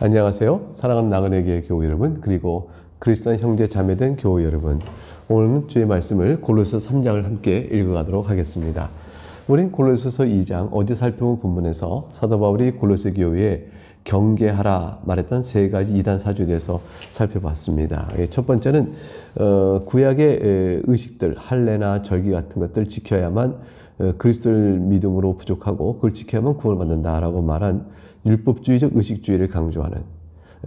안녕하세요. 사랑하는 나그네교회 교우 여러분, 그리고 그리스도인 형제 자매된 교우 여러분. 오늘은 주의 말씀을 골로새서 3장을 함께 읽어가도록 하겠습니다. 우린 골로새서 2장 어제 살펴본 본문에서 사도 바울이 골로새 교회에 경계하라 말했던 세 가지 이단 사주에 대해서 살펴봤습니다. 첫 번째는 구약의 의식들, 할례나 절기 같은 것들 지켜야만 그리스도를 믿음으로 부족하고 그걸 지켜야만 구원을 받는다라고 말한 율법주의적 의식주의를 강조하는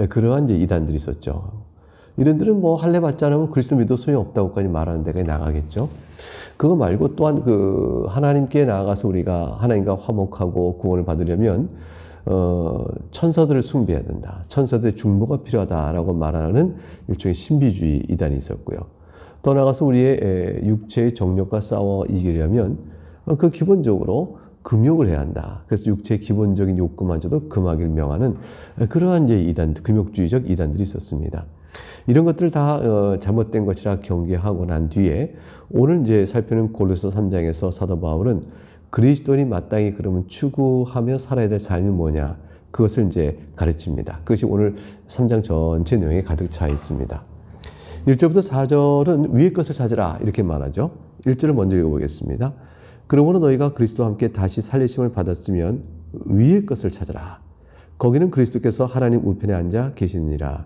그러한 이제 이단들이 있었죠. 이런들은 뭐 할례 받지 않으면 그리스도 믿어도 소용없다고까지 말하는 데가 나가겠죠. 그거 말고 또한 그 하나님께 나아가서 우리가 하나님과 화목하고 구원을 받으려면 천사들을 숭배해야 된다. 천사들의 중보가 필요하다라고 말하는 일종의 신비주의 이단이 있었고요. 또 나아가서 우리의 육체의 정욕과 싸워 이기려면 그 기본적으로 금욕을 해야 한다. 그래서 육체의 기본적인 욕구마저도 금하기를 명하는 그러한 이제 이단, 금욕주의적 이단들이 있었습니다. 이런 것들을 다 잘못된 것이라 경계하고 난 뒤에 오늘 이제 살피는 골로새 3장에서 사도 바울은 그리스도인이 마땅히 그러면 추구하며 살아야 될 삶이 뭐냐, 그것을 이제 가르칩니다. 그것이 오늘 3장 전체 내용에 가득 차 있습니다. 1절부터 4절은 위의 것을 찾으라 이렇게 말하죠. 1절을 먼저 읽어보겠습니다. 그러므로 너희가 그리스도와 함께 다시 살리심을 받았으면 위의 것을 찾으라. 거기는 그리스도께서 하나님 우편에 앉아 계시느니라.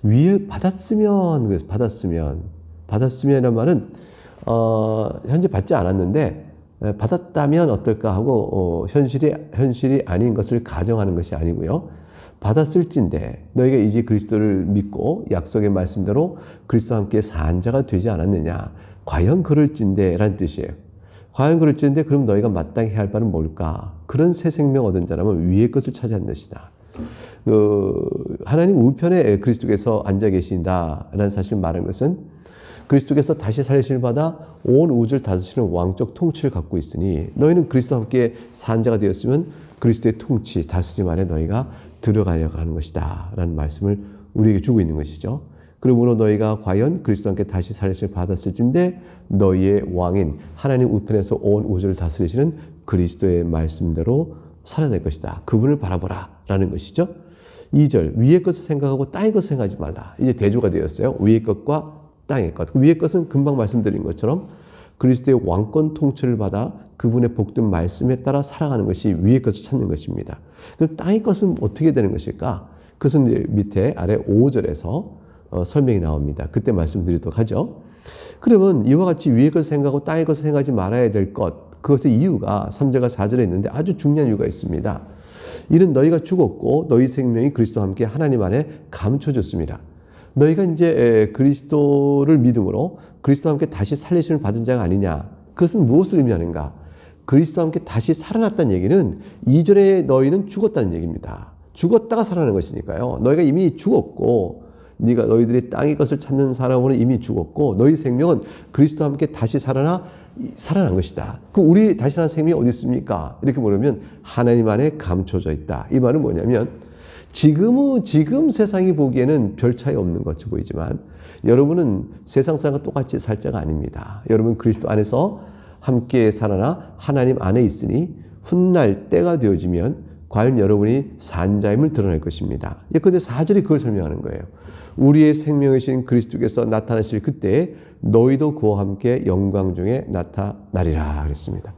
위에 받았으면, 그래서 받았으면이라는 말은 현재 받지 않았는데 받았다면 어떨까 하고 현실이 아닌 것을 가정하는 것이 아니고요. 받았을진데 너희가 이제 그리스도를 믿고 약속의 말씀대로 그리스도와 함께 산 자가 되지 않았느냐. 과연 그럴진데 라는 뜻이에요. 과연 그럴진데 그럼 너희가 마땅히 해야 할 바는 뭘까? 그런 새 생명 얻은 자라면 위의 것을 차지한 것이다. 하나님 우편에 그리스도께서 앉아 계신다라는 사실을 말하는 것은 그리스도께서 다시 살리심을 받아 온 우주를 다스리는 왕적 통치를 갖고 있으니 너희는 그리스도와 함께 산 자가 되었으면 그리스도의 통치, 다스림 안에 너희가 들어가려고 하는 것이다 라는 말씀을 우리에게 주고 있는 것이죠. 그러므로 너희가 과연 그리스도와 함께 다시 살리심을 받았을진데 너희의 왕인 하나님 우편에서 온 우주를 다스리시는 그리스도의 말씀대로 살아야 될 것이다. 그분을 바라보라 라는 것이죠. 2절 위의 것을 생각하고 땅의 것을 생각하지 말라. 이제 대조가 되었어요. 위의 것과 땅의 것. 위의 것은 금방 말씀드린 것처럼 그리스도의 왕권 통치를 받아 그분의 복된 말씀에 따라 살아가는 것이 위의 것을 찾는 것입니다. 그럼 땅의 것은 어떻게 되는 것일까? 그것은 이제 밑에 아래 5절에서 설명이 나옵니다. 그때 말씀드리도록 하죠. 그러면 이와 같이 위의 것을 생각하고 땅의 것을 생각하지 말아야 될 것, 그것의 이유가 3절과 4절에 있는데 아주 중요한 이유가 있습니다. 이는 너희가 죽었고 너희 생명이 그리스도와 함께 하나님 안에 감춰졌습니다. 너희가 이제 그리스도를 믿음으로 그리스도와 함께 다시 살리심을 받은 자가 아니냐. 그것은 무엇을 의미하는가? 그리스도와 함께 다시 살아났다는 얘기는 이전에 너희는 죽었다는 얘기입니다. 죽었다가 살아나는 것이니까요. 너희가 이미 죽었고 너희들이 땅의 것을 찾는 사람으로는 이미 죽었고 너희 생명은 그리스도와 함께 다시 살아난 것이다. 그럼 우리 다시 산 생명이 어디 있습니까? 이렇게 물으면 하나님 안에 감춰져 있다. 이 말은 뭐냐면 지금 세상이 보기에는 별 차이 없는 것처럼 보이지만 여러분은 세상 사람과 똑같이 살 자가 아닙니다. 여러분 그리스도 안에서 함께 살아나 하나님 안에 있으니 훗날 때가 되어지면 과연 여러분이 산 자임을 드러낼 것입니다. 그런데 4절이 그걸 설명하는 거예요. 우리의 생명이신 그리스도께서 나타나실 그때 너희도 그와 함께 영광 중에 나타나리라 그랬습니다.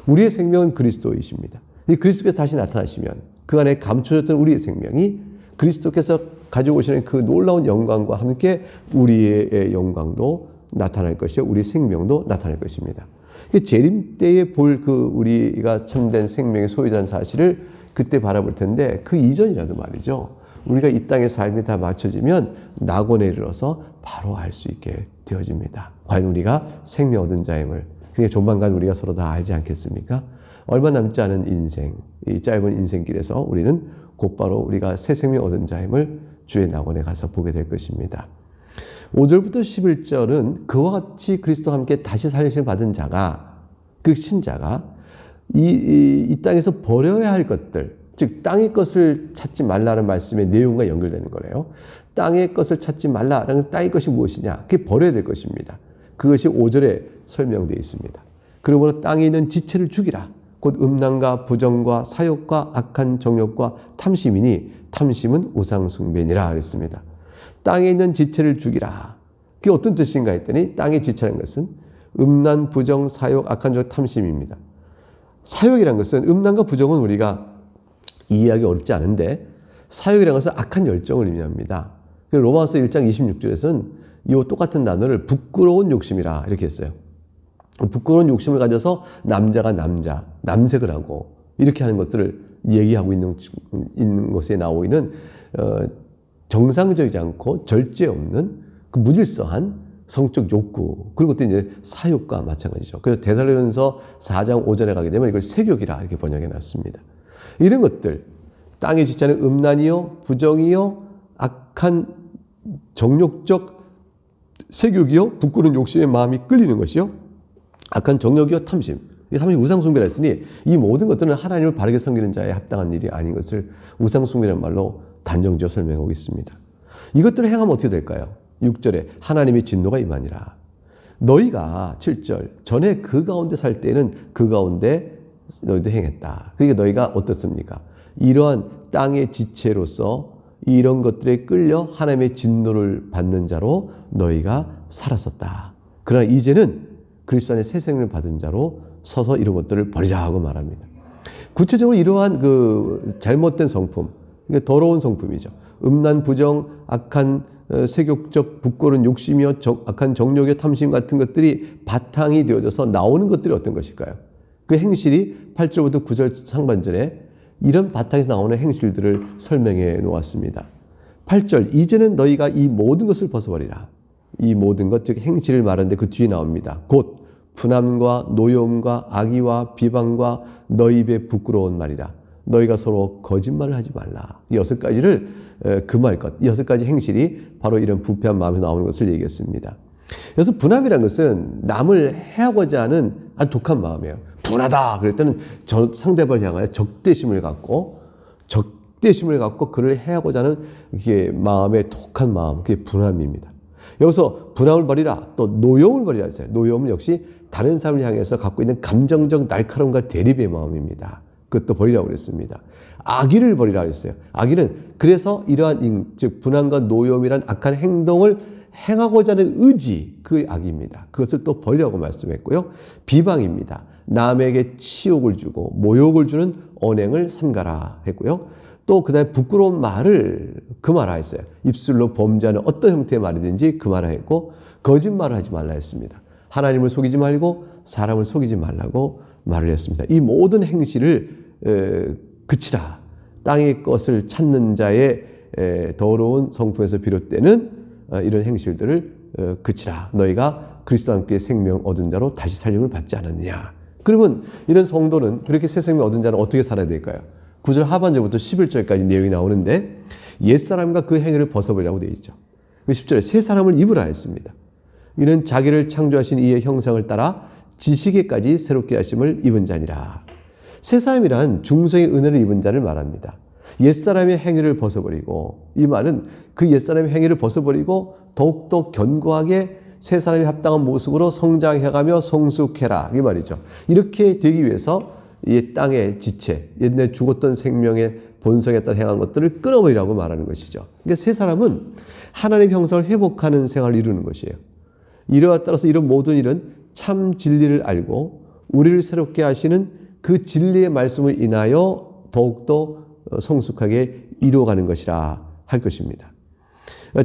우리의 생명은 그리스도이십니다. 이 그리스도께서 다시 나타나시면 그 안에 감춰졌던 우리의 생명이 그리스도께서 가져오시는 그 놀라운 영광과 함께 우리의 영광도 나타날 것이요 우리 생명도 나타날 것입니다. 재림 때에 볼 우리가 참된 생명의 소유자라는 사실을 그때 바라볼 텐데 그 이전이라도 말이죠. 우리가 이 땅의 삶이 다 맞춰지면 낙원에 이르러서 바로 알 수 있게 되어집니다. 과연 우리가 생명 얻은 자임을 조만간 우리가 서로 다 알지 않겠습니까? 얼마 남지 않은 인생, 이 짧은 인생길에서 우리는 곧바로 우리가 새 생명 얻은 자임을 주의 낙원에 가서 보게 될 것입니다. 5절부터 11절은 그와 같이 그리스도와 함께 다시 살리심을 받은 자가, 그 신자가 이 땅에서 버려야 할 것들, 즉 땅의 것을 찾지 말라는 말씀의 내용과 연결되는 거래요. 땅의 것을 찾지 말라라는 땅의 것이 무엇이냐? 그게 버려야 될 것입니다. 그것이 5절에 설명되어 있습니다. 그러므로 땅에 있는 지체를 죽이라. 곧 음란과 부정과 사욕과 악한 정욕과 탐심이니 탐심은 우상숭배니라 그랬습니다. 땅에 있는 지체를 죽이라. 그게 어떤 뜻인가 했더니 땅의 지체라는 것은 음란, 부정, 사욕, 악한 정욕, 탐심입니다. 사욕이라는 것은 음란과 부정은 우리가 이해하기 어렵지 않은데 사욕이라는 것은 악한 열정을 의미합니다. 로마서 1장 26절에서는 이 똑같은 단어를 부끄러운 욕심이라 이렇게 했어요. 부끄러운 욕심을 가져서 남자가 남색을 하고 이렇게 하는 것들을 얘기하고 있는 것에 나오고 있는 정상적이지 않고 절제 없는 그 무질서한 성적 욕구, 그리고 또 이제 사욕과 마찬가지죠. 그래서 데살로니가서 4장 5절에 가게 되면 이걸 세욕이라 이렇게 번역해 놨습니다. 이런 것들, 땅의 지체는 음란이요, 부정이요, 악한 정욕적 세욕이요, 부끄러운 욕심의 마음이 끌리는 것이요, 악한 정욕이요, 탐심. 이 탐심이 우상숭배라 했으니 이 모든 것들은 하나님을 바르게 섬기는 자에 합당한 일이 아닌 것을 우상숭배라는 말로 단정지어 설명하고 있습니다. 이것들을 행하면 어떻게 될까요? 6절에 하나님의 진노가 임하니라. 너희가 7절 전에 그 가운데 살 때는 그 가운데 너희도 행했다. 그러니까 너희가 어떻습니까? 이러한 땅의 지체로서 이런 것들에 끌려 하나님의 진노를 받는 자로 너희가 살았었다. 그러나 이제는 그리스도 안에 새 생명을 받은 자로 서서 이런 것들을 버리라 하고 말합니다. 구체적으로 이러한 그 잘못된 성품, 그러니까 더러운 성품이죠. 음란, 부정, 악한 세욕적 부끄러운 욕심이요, 악한 정욕의 탐심 같은 것들이 바탕이 되어져서 나오는 것들이 어떤 것일까요? 그 행실이 8절부터 9절 상반절에 이런 바탕에서 나오는 행실들을 설명해 놓았습니다. 8절 이제는 너희가 이 모든 것을 벗어버리라. 이 모든 것, 즉 행실을 말하는데 그 뒤에 나옵니다. 곧 분함과 노여움과 악의와 비방과 너희 입에 부끄러운 말이라. 너희가 서로 거짓말을 하지 말라. 이 6가지를 금할 것, 이 6가지 행실이 바로 이런 부패한 마음에서 나오는 것을 얘기했습니다. 그래서 분함이라는 것은 남을 해하고자 하는 아주 독한 마음이에요. 분하다 그럴 때는 상대방을 향하여 적대심을 갖고 그를 해하고자 하는 이게 마음의 독한 마음, 그게 분함입니다. 여기서 분함을 버리라, 또 노여움을 버리라 했어요. 노여움은 역시 다른 사람을 향해서 갖고 있는 감정적 날카로움과 대립의 마음입니다. 그것도 버리라고 그랬습니다. 악의를 버리라고 했어요. 악의는 그래서 이러한 즉 분함과 노여움이란 악한 행동을 행하고자 하는 의지, 그의 악입니다. 그것을 또 버리라고 말씀했고요. 비방입니다. 남에게 치욕을 주고 모욕을 주는 언행을 삼가라 했고요. 또 그다음에 부끄러운 말을 금하라 했어요. 입술로 범죄하는 어떤 형태의 말이든지 금하라 했고, 거짓말을 하지 말라 했습니다. 하나님을 속이지 말고 사람을 속이지 말라고 말을 했습니다. 이 모든 행실을 그치라. 땅의 것을 찾는 자의 더러운 성품에서 비롯되는 이런 행실들을 그치라. 너희가 그리스도와 함께 생명 얻은 자로 다시 살림을 받지 않았느냐. 그러면 이런 성도는, 그렇게 새 생명 얻은 자는 어떻게 살아야 될까요? 9절 하반절부터 11절까지 내용이 나오는데 옛사람과 그 행위를 벗어버리라고 되어 있죠. 10절에 새 사람을 입으라 했습니다. 이는 자기를 창조하신 이의 형상을 따라 지식에까지 새롭게 하심을 입은 자니라. 새 사람이란 중성의 은혜를 입은 자를 말합니다. 옛사람의 행위를 벗어버리고, 이 말은 그 옛사람의 행위를 벗어버리고 더욱더 견고하게 새 사람이 합당한 모습으로 성장해가며 성숙해라, 이 말이죠. 이렇게 되기 위해서 이 땅의 지체, 옛날 죽었던 생명의 본성에 따라 행한 것들을 끊어버리라고 말하는 것이죠. 그러니까 새 사람은 하나님의 형상을 회복하는 생활을 이루는 것이에요. 이와 따라서 이런 모든 일은 참 진리를 알고 우리를 새롭게 하시는 그 진리의 말씀을 인하여 더욱더 성숙하게 이루어가는 것이라 할 것입니다.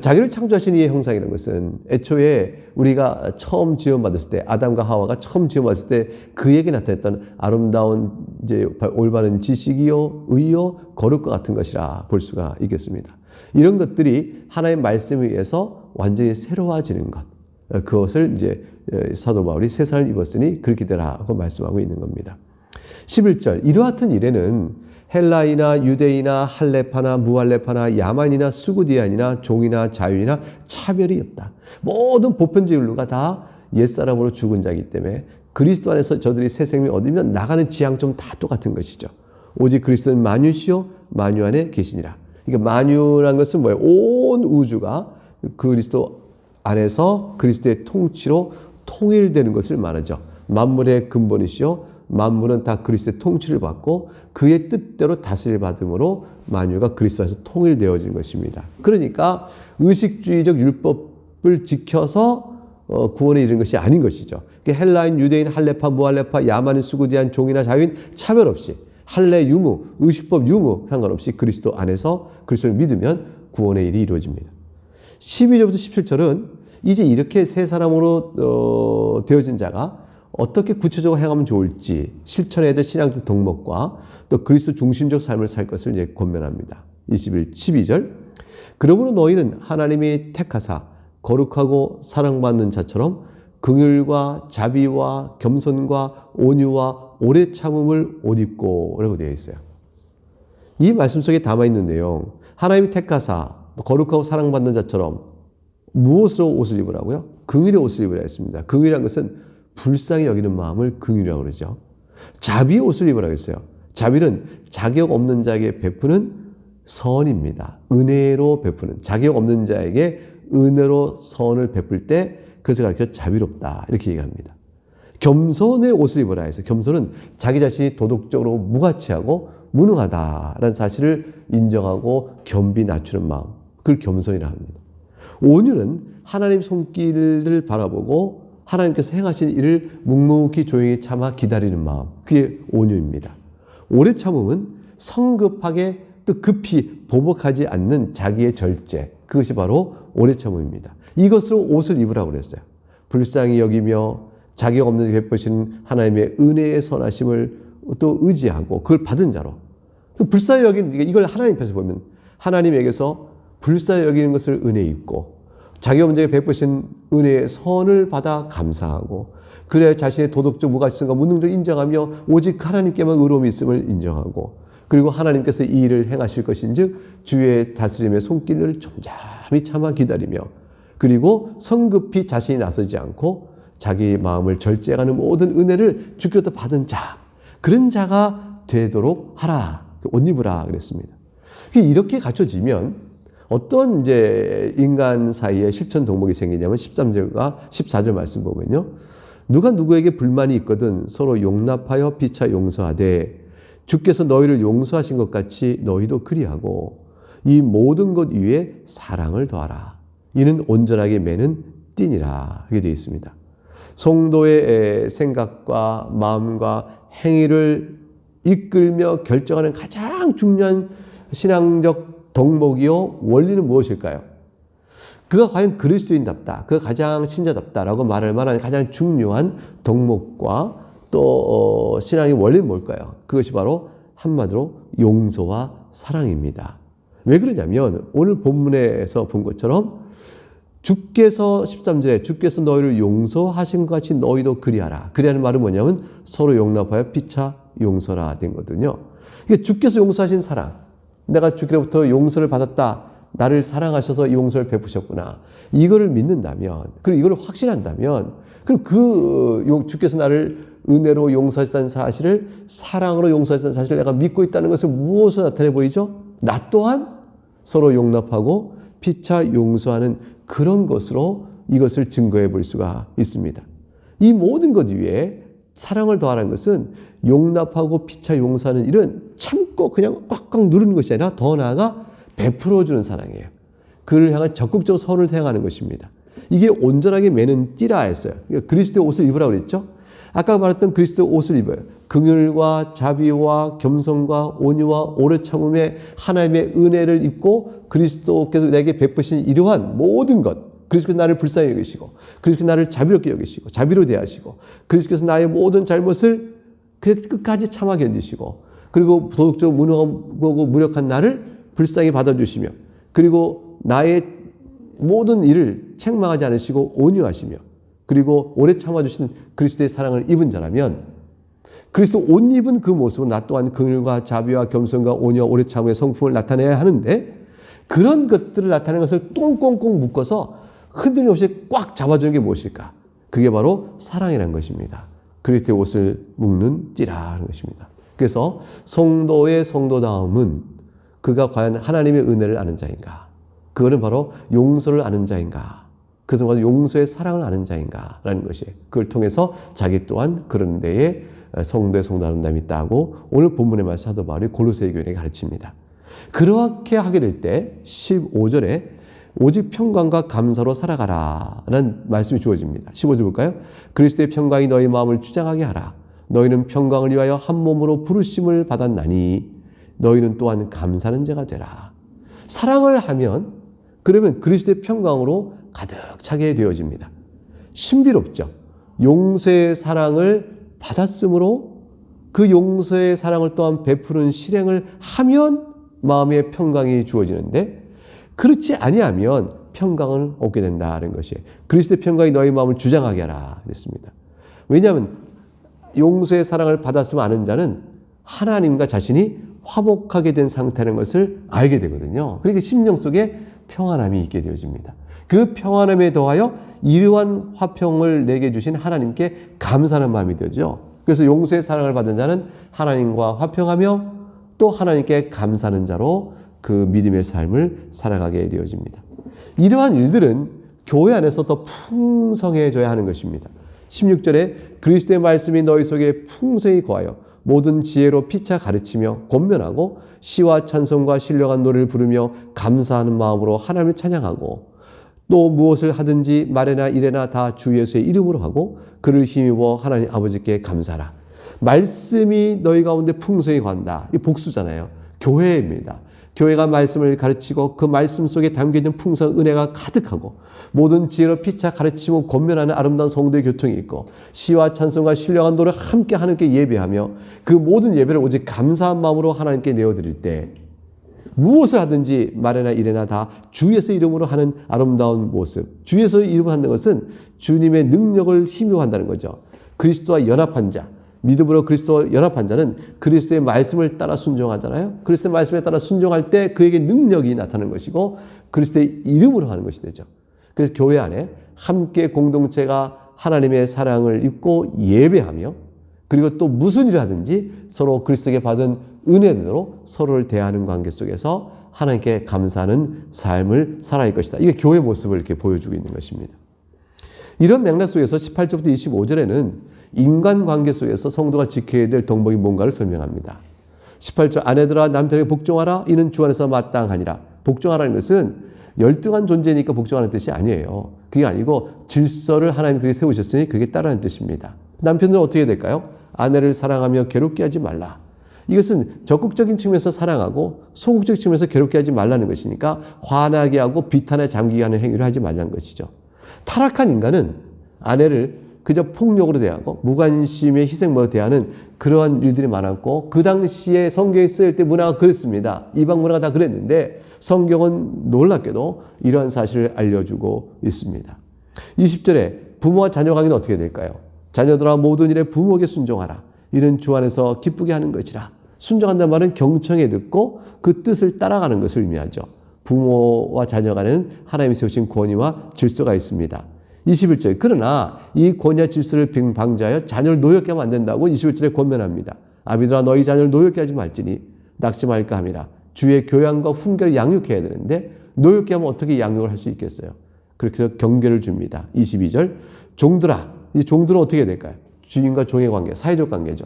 자기를 창조하신 이의 형상이라는 것은 애초에 우리가 처음 지음받았을 때, 아담과 하와가 처음 지음받았을 때 그에게 나타났던 아름다운 이제 올바른 지식이요, 의요, 거룩과 같은 것이라 볼 수가 있겠습니다. 이런 것들이 하나님의 말씀에 의해서 완전히 새로워지는 것, 그것을 이제 사도 바울이 새 사람을 입었으니 그렇게 되라고 말씀하고 있는 겁니다. 11절 이러한 일에는 헬라이나 유대이나 할레파나 무할레파나 야만이나 수구디안이나 종이나 자유이나 차별이 없다. 모든 보편적 인류가 다 옛사람으로 죽은 자이기 때문에 그리스도 안에서 저들이 새 생명을 얻으면 나가는 지향점 다 똑같은 것이죠. 오직 그리스도는 만유시요 만유 안에 계시니라. 그러니까 만유라는 것은 뭐예요? 온 우주가 그리스도 안에서 그리스도의 통치로 통일되는 것을 말하죠. 만물의 근본이시요 만물은 다 그리스도의 통치를 받고 그의 뜻대로 다스릴 받음으로 만유가 그리스도 안에서 통일되어진 것입니다. 그러니까 의식주의적 율법을 지켜서 구원에 이르는 것이 아닌 것이죠. 헬라인, 유대인, 할례파, 무할례파, 야만인, 수구디안, 종이나 자유인 차별 없이 할례 유무, 의식법 유무 상관없이 그리스도 안에서 그리스도를 믿으면 구원의 일이 이루어집니다. 12절부터 17절은 이제 이렇게 새 사람으로 되어진 자가 어떻게 구체적으로 행하면 좋을지 실천해야 될 신앙적 덕목과 또 그리스도 중심적 삶을 살 것을 이제 권면합니다. 12절 그러므로 너희는 하나님이 택하사 거룩하고 사랑받는 자처럼 긍휼과 자비와 겸손과 온유와 오래 참음을 옷 입고 라고 되어 있어요. 이 말씀 속에 담아있는 내용 하나님이 택하사 거룩하고 사랑받는 자처럼 무엇으로 옷을 입으라고요? 긍휼의 옷을 입으라 했습니다. 긍휼이란 것은 불쌍히 여기는 마음을 긍휼이라고 그러죠. 자비의 옷을 입으라고 했어요. 자비는 자격 없는 자에게 베푸는 선입니다. 은혜로 베푸는 자격 없는 자에게 은혜로 선을 베풀 때 그것을 가르쳐 자비롭다 이렇게 얘기합니다. 겸손의 옷을 입으라 해서 겸손은 자기 자신이 도덕적으로 무가치하고 무능하다라는 사실을 인정하고 겸비 낮추는 마음 그걸 겸손이라 합니다. 온유는 하나님 손길을 바라보고 하나님께서 행하신 일을 묵묵히 조용히 참아 기다리는 마음 그게 온유입니다. 오래 참음은 성급하게 또 급히 보복하지 않는 자기의 절제 그것이 바로 오래 참음입니다. 이것으로 옷을 입으라고 그랬어요. 불쌍히 여기며 자격 없는 데 베푸시는 하나님의 은혜의 선하심을 또 의지하고 그걸 받은 자로 불쌍히 여기는 이걸 하나님 앞에서 보면 하나님에게서 불쌍히 여기는 것을 은혜 입고 자기 없는 데 베푸신 은혜의 선을 받아 감사하고 그래야 자신의 도덕적 무가치성과 무능력을 인정하며 오직 하나님께만 의로움이 있음을 인정하고 그리고 하나님께서 이 일을 행하실 것인즉 주의 다스림의 손길을 잠잠히 참아 기다리며 그리고 성급히 자신이 나서지 않고 자기 마음을 절제하는 모든 은혜를 주께로부터 받은 자 그런 자가 되도록 하라 옷 입으라 그랬습니다. 이렇게 갖춰지면 어떤 이제 인간 사이에 실천 덕목이 생기냐면 13절과 14절 말씀 보면요. 누가 누구에게 불만이 있거든 서로 용납하여 피차 용서하되 주께서 너희를 용서하신 것 같이 너희도 그리하고 이 모든 것 위에 사랑을 더하라. 이는 온전하게 매는 띠니라. 이렇게 되어 있습니다. 성도의 생각과 마음과 행위를 이끌며 결정하는 가장 중요한 신앙적 덕목이요 원리는 무엇일까요? 그가 과연 그리스도인답다, 그가 가장 신자답다라고 말할 만한 가장 중요한 덕목과 또 신앙의 원리는 뭘까요? 그것이 바로 한마디로 용서와 사랑입니다. 왜 그러냐면 오늘 본문에서 본 것처럼 주께서 13절에 주께서 너희를 용서하신 것 같이 너희도 그리하라. 그리하는 말은 뭐냐면 서로 용납하여 피차 용서라 된 거거든요. 그러니까 주께서 용서하신 사랑, 내가 주께로부터 용서를 받았다. 나를 사랑하셔서 용서를 베푸셨구나. 이거를 믿는다면, 그리고 이걸 확신한다면, 그럼 주께서 나를 은혜로 용서하셨다는 사실을 사랑으로 용서하셨다는 사실을 내가 믿고 있다는 것을 무엇으로 나타내 보이죠? 나 또한 서로 용납하고 피차 용서하는 그런 것으로 이것을 증거해 볼 수가 있습니다. 이 모든 것 위에 사랑을 더하라는 것은 용납하고 피차 용서하는 일은 참고 그냥 꽉꽉 누르는 것이 아니라 더 나아가 베풀어주는 사랑이에요. 그를 향한 적극적 선을 행하는 것입니다. 이게 온전하게 매는 띠라 했어요. 그러니까 그리스도의 옷을 입으라고 그랬죠. 아까 말했던 그리스도의 옷을 입어요. 긍휼과 자비와 겸손과 온유와 오래 참음에 하나님의 은혜를 입고 그리스도께서 내게 베푸신 이러한 모든 것, 그리스도께서 나를 불쌍히 여기시고 그리스도께서 나를 자비롭게 여기시고 자비로 대하시고 그리스도께서 나의 모든 잘못을 끝까지 참아 견디시고 그리고 도덕적으로 무능하고 무력한 나를 불쌍히 받아주시며 그리고 나의 모든 일을 책망하지 않으시고 온유하시며 그리고 오래 참아주시는 그리스도의 사랑을 입은 자라면 그리스도 옷 입은 그 모습으로 나 또한 긍휼과 자비와 겸손과 온유와 오래 참음의 성품을 나타내야 하는데 그런 것들을 나타내는 것을 꽁꽁꽁 묶어서 흔들림 없이 꽉 잡아주는 게 무엇일까? 그게 바로 사랑이라는 것입니다. 그리스도의 옷을 묶는 띠라는 것입니다. 그래서 성도의 성도다움은 그가 과연 하나님의 은혜를 아는 자인가? 그거는 바로 용서를 아는 자인가? 그래서 용서의 사랑을 아는 자인가? 라는 것이 그걸 통해서 자기 또한 그런 데에 성도의 성도 아름다움이 있다고 오늘 본문의 말씀 사도 바울이 골로새 교회에 가르칩니다. 그렇게 하게 될 때 15절에 오직 평강과 감사로 살아가라 라는 말씀이 주어집니다. 15절 볼까요? 그리스도의 평강이 너희 마음을 주장하게 하라. 너희는 평강을 위하여 한 몸으로 부르심을 받았나니 너희는 또한 감사하는 자가 되라. 사랑을 하면 그러면 그리스도의 평강으로 가득 차게 되어집니다. 신비롭죠. 용서의 사랑을 받았으므로 그 용서의 사랑을 또한 베푸는 실행을 하면 마음의 평강이 주어지는데 그렇지 아니하면 평강을 얻게 된다는 것이에요. 그리스도의 평강이 너희 마음을 주장하게 하라 그랬습니다. 왜냐하면 용서의 사랑을 받았으면 아는 자는 하나님과 자신이 화목하게 된 상태라는 것을 알게 되거든요. 그러니까 심령 속에 평안함이 있게 되어집니다. 그 평안함에 더하여 이러한 화평을 내게 주신 하나님께 감사하는 마음이 되죠. 그래서 용서의 사랑을 받은 자는 하나님과 화평하며 또 하나님께 감사하는 자로 그 믿음의 삶을 살아가게 되어집니다. 이러한 일들은 교회 안에서 더 풍성해져야 하는 것입니다. 16절에 그리스도의 말씀이 너희 속에 풍성히 거하여 모든 지혜로 피차 가르치며 권면하고 시와 찬송과 신령한 노래를 부르며 감사하는 마음으로 하나님을 찬양하고 또 무엇을 하든지 말이나 일에나 다 주 예수의 이름으로 하고 그를 힘입어 하나님 아버지께 감사하라. 말씀이 너희 가운데 풍성히 거한다. 이 복수잖아요. 교회입니다. 교회가 말씀을 가르치고 그 말씀 속에 담겨있는 풍성한 은혜가 가득하고 모든 지혜로 피차 가르치고 권면하는 아름다운 성도의 교통이 있고 시와 찬송과 신령한 노래를 함께 하나님께 예배하며 그 모든 예배를 오직 감사한 마음으로 하나님께 내어드릴 때 무엇을 하든지 말이나 일에나 다 주 예수의 이름으로 하는 아름다운 모습. 주 예수의 이름으로 한다는 것은 주님의 능력을 힘입어한다는 거죠. 그리스도와 연합한 자, 믿음으로 그리스도와 연합한 자는 그리스도의 말씀을 따라 순종하잖아요. 그리스도의 말씀에 따라 순종할 때 그에게 능력이 나타나는 것이고 그리스도의 이름으로 하는 것이 되죠. 그래서 교회 안에 함께 공동체가 하나님의 사랑을 입고 예배하며 그리고 또 무슨 일을 하든지 서로 그리스도에게 받은 은혜대로 서로를 대하는 관계 속에서 하나님께 감사하는 삶을 살아갈 것이다. 이게 교회 모습을 이렇게 보여주고 있는 것입니다. 이런 맥락 속에서 18절부터 25절에는 인간관계 속에서 성도가 지켜야 될 덕목이 뭔가를 설명합니다. 18절 아내들아 남편에게 복종하라 이는 주 안에서 마땅하니라. 복종하라는 것은 열등한 존재니까 복종하는 뜻이 아니에요. 그게 아니고 질서를 하나님이 그렇게 세우셨으니 그게 따르는 뜻입니다. 남편들은 어떻게 해야 될까요? 아내를 사랑하며 괴롭게 하지 말라. 이것은 적극적인 측면에서 사랑하고 소극적인 측면에서 괴롭게 하지 말라는 것이니까 화나게 하고 비탄에 잠기게 하는 행위를 하지 말라는 것이죠. 타락한 인간은 아내를 그저 폭력으로 대하고 무관심의 희생으로 대하는 그러한 일들이 많았고 그 당시에 성경에 쓰일 때 문화가 그랬습니다. 이방 문화가 다 그랬는데 성경은 놀랍게도 이러한 사실을 알려주고 있습니다. 20절에 부모와 자녀 관계는 어떻게 될까요? 자녀들아 모든 일에 부모에게 순종하라. 이는 주 안에서 기쁘게 하는 것이라. 순종한다는 말은 경청에 듣고 그 뜻을 따라가는 것을 의미하죠. 부모와 자녀 간에는 하나님이 세우신 권위와 질서가 있습니다. 21절 그러나 이 권위와 질서를 방지하여 자녀를 노엽게 하면 안 된다고 21절에 권면합니다. 아비들아 너희 자녀를 노엽게 하지 말지니 낙심할까 함이라. 주의 교양과 훈계를 양육해야 되는데 노엽게 하면 어떻게 양육을 할 수 있겠어요? 그렇게 해서 경계를 줍니다. 22절 종들아 이 종들은 어떻게 해야 될까요? 주인과 종의 관계, 사회적 관계죠.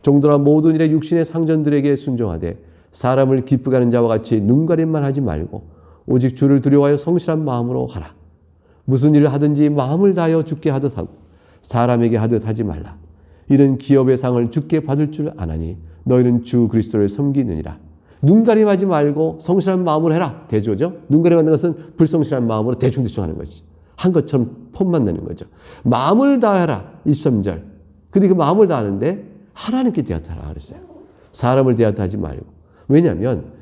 종들아 모든 일에 육신의 상전들에게 순종하되 사람을 기쁘게 하는 자와 같이 눈가림만 하지 말고 오직 주를 두려워하여 성실한 마음으로 하라. 무슨 일을 하든지 마음을 다하여 주께 하듯 하고 사람에게 하듯 하지 말라. 이는 기업의 상을 주께 받을 줄 아나니 너희는 주 그리스도를 섬기느니라. 눈가림하지 말고 성실한 마음으로 해라. 대조죠. 눈가림하는 것은 불성실한 마음으로 대충대충 하는 것이. 한 것처럼 폼만 내는 거죠. 마음을 다하라. 23절. 근데 그 마음을 다하는데 하나님께 대하라 그랬어요. 사람을 대하지 말고. 왜냐하면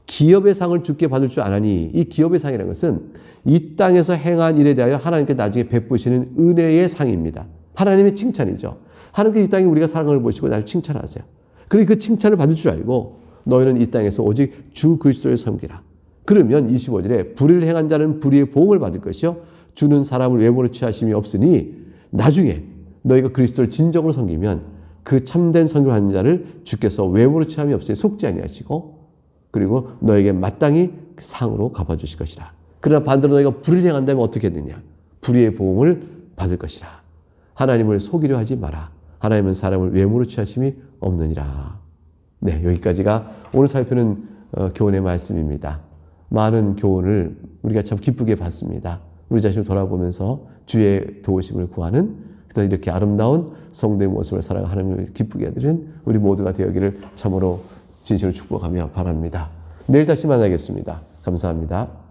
기업의 상을 주께 받을 줄 아나니 이 기업의 상이라는 것은 이 땅에서 행한 일에 대하여 하나님께 나중에 베푸시는 은혜의 상입니다. 하나님의 칭찬이죠. 하나님께 이 땅에 우리가 사랑을 보시고 나를 칭찬하세요. 그리고 그 칭찬을 받을 줄 알고 너희는 이 땅에서 오직 주 그리스도를 섬기라. 그러면 25절에 불의를 행한 자는 불의의 보응을 받을 것이요 주는 사람을 외모로 취하심이 없으니 나중에 너희가 그리스도를 진정으로 섬기면 그 참된 선교하는 자를 주께서 외모로 취함이 없으니 속지 아니하시고 그리고 너에게 마땅히 상으로 갚아주실 것이라. 그러나 반대로 너희가 불의를 행한다면 어떻게 되느냐? 불의의 보응을 받을 것이라. 하나님을 속이려 하지 마라. 하나님은 사람을 외모로 취하심이 없느니라. 네, 여기까지가 오늘 살피는 교훈의 말씀입니다. 많은 교훈을 우리가 참 기쁘게 받습니다. 우리 자신을 돌아보면서 주의 도우심을 구하는, 그다음 이렇게 아름다운 성도의 모습을 살아가 하나님을 기쁘게 해드리는 우리 모두가 되었기를 참으로 진실로 축복하며 바랍니다. 내일 다시 만나겠습니다. 감사합니다.